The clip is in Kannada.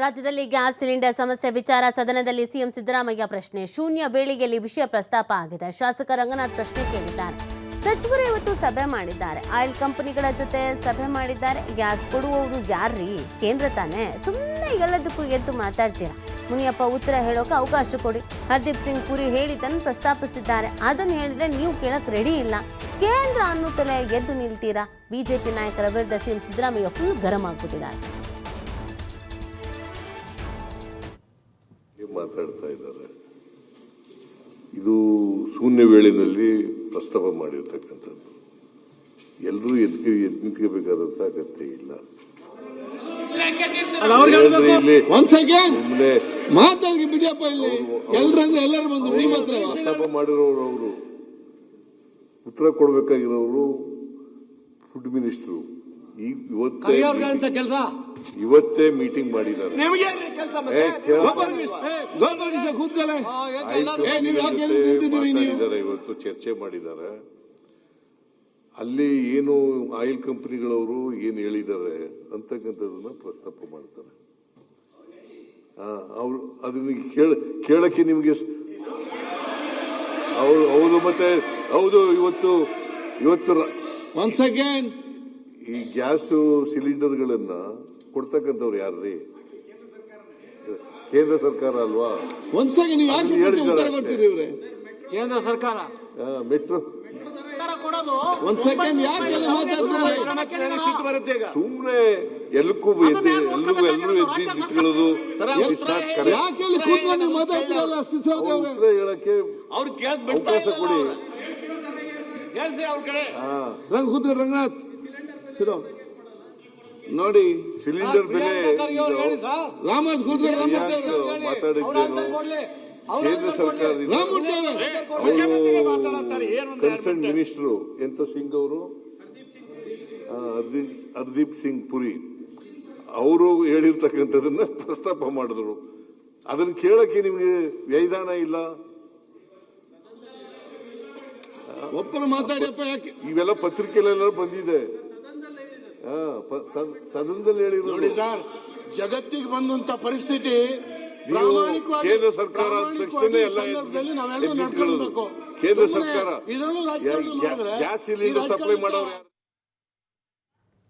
ರಾಜ್ಯದಲ್ಲಿ ಗ್ಯಾಸ್ ಸಿಲಿಂಡರ್ ಸಮಸ್ಯೆ ವಿಚಾರ ಸದನದಲ್ಲಿ ಸಿಎಂ ಸಿದ್ದರಾಮಯ್ಯ ಪ್ರಶ್ನೆ. ಶೂನ್ಯ ವೇಳೆಯಲ್ಲಿ ವಿಷಯ ಪ್ರಸ್ತಾಪ ಆಗಿದೆ. ಶಾಸಕ ರಂಗನಾಥ್ ಪ್ರಶ್ನೆ ಕೇಳಿದ್ದಾರೆ. ಸಚಿವರು ಇವತ್ತು ಸಭೆ ಮಾಡಿದ್ದಾರೆ. ಆಯಿಲ್ ಕಂಪನಿಗಳ ಜೊತೆ ಸಭೆ ಮಾಡಿದ್ದಾರೆ. ಗ್ಯಾಸ್ ಕೊಡುವವರು ಯಾರ್ರೀ? ಕೇಂದ್ರ ತಾನೆ. ಸುಮ್ಮನೆ ಎಲ್ಲದಕ್ಕೂ ಎದ್ದು ಮಾತಾಡ್ತೀರಾ? ಮುನಿಯಪ್ಪ ಉತ್ತರ ಹೇಳೋಕೆ ಅವಕಾಶ ಕೊಡಿ. ಹರ್ದೀಪ್ ಸಿಂಗ್ ಪುರಿ ಹೇಳಿದ್ದನ್ನು ಪ್ರಸ್ತಾಪಿಸಿದ್ದಾರೆ. ಅದನ್ನು ಹೇಳಿದ್ರೆ ನೀವು ಕೇಳಕ್ ರೆಡಿ ಇಲ್ಲ. ಕೇಂದ್ರ ಅನ್ನುತ್ತಲೇ ಎದ್ದು ನಿಲ್ತೀರಾ? ಬಿಜೆಪಿ ನಾಯಕರ ವಿರುದ್ಧ ಸಿಎಂ ಸಿದ್ದರಾಮಯ್ಯ ಫುಲ್ ಗರಂ ಆಗ್ಬಿಟ್ಟಿದ್ದಾರೆ. ಮಾತಾಡ್ತಾ ಇದ್ದಾರೆ. ಇದು ಶೂನ್ಯ ವೇಳೆಯಲ್ಲಿ ಪ್ರಸ್ತಾಪ ಮಾಡಿರ್ತಕ್ಕಂಥದ್ದು. ಎಲ್ಲರೂ ನಿಂತ್ಕೋಬೇಕಾದಂತ ಅಗತ್ಯ ಇಲ್ಲ. ಪ್ರಸ್ತಾಪ ಮಾಡಿರೋರು ಅವರು, ಉತ್ತರ ಕೊಡಬೇಕಾಗಿರೋರು ಫುಡ್ ಮಿನಿಸ್ಟರ್. ಇವತ್ತೇ ಮೀಟಿಂಗ್ ಮಾಡಿದ್ದಾರೆ. ಇವತ್ತು ಚರ್ಚೆ ಮಾಡಿದ್ದಾರೆ. ಅಲ್ಲಿ ಏನು ಆಯಿಲ್ ಕಂಪನಿಗಳವರು ಏನು ಹೇಳಿದ್ದಾರೆ ಅಂತಕ್ಕಂಥದನ್ನ ಪ್ರಸ್ತಾಪ ಮಾಡ್ತಾರೆ. ಅವರು ಅದನ್ನ ಕೇಳಕ್ಕೆ ನಿಮಗೆ ಹೌದು. ಮತ್ತೆ ಹೌದು, ಇವತ್ತು ಒನ್ಸ್ ಅಗೇನ್ ಈ ಗ್ಯಾಸ್ ಸಿಲಿಂಡರ್ಗಳನ್ನ ಕೊಡ್ತಕ್ಕಂಥವ್ರು ಯಾರ್ರೀ? ಕೇಂದ್ರ ಸರ್ಕಾರ ಅಲ್ವಾ? ಕೇಂದ್ರ ಸರ್ಕಾರ ಮೆಟ್ರೋ ಸುಮ್ನೆ ಎಲ್ಲಕ್ಕೂ ನಿಂತ್ಕೊಳ್ಳೋದು ಹೇಳಕ್ಕೆ ಅವಕಾಶ ಕೊಡಿ. ರಂಗನಾಥ್ ನೋಡಿ, ಸಿಲಿಂಡರ್ ಬೆಲೆ ಕೇಂದ್ರ ಸರ್ಕಾರದಿಂದ ಕನ್ಸರ್ನ್ ಮಿನಿಸ್ಟರ್ ಎಂತ ಸಿಂಗ್ ಅವರು, ಹರ್ದೀಪ್ ಸಿಂಗ್ ಪುರಿ ಅವರು ಹೇಳಿರ್ತಕ್ಕಂಥದನ್ನ ಪ್ರಸ್ತಾಪ ಮಾಡಿದ್ರು. ಅದನ್ನ ಕೇಳಕ್ಕೆ ನಿಮ್ಗೆ ವ್ಯೈಧಾನ ಇಲ್ಲ. ಒಬ್ಬರು ಮಾತಾಡಿಯಪ್ಪ, ಯಾಕೆ ಇವೆಲ್ಲ ಪತ್ರಿಕೆಲೆಲ್ಲ ಬಂದಿದೆ. ಸದನದಲ್ಲಿ ಹೇಳಿದ್ರು. ಸರ್, ಜಗತ್ತಿಗೆ ಬಂದಂತ ಪರಿಸ್ಥಿತಿ ಕೇಂದ್ರ ಸರ್ಕಾರ ನಾವೆಲ್ಲರೂ ನಡ್ಕೊಳ್ಬೇಕು. ಕೇಂದ್ರ ಸರ್ಕಾರ ಗ್ಯಾಸ್ ಸಿಲಿಂಡರ್ ಸಪ್ಲೈ ಮಾಡೋರು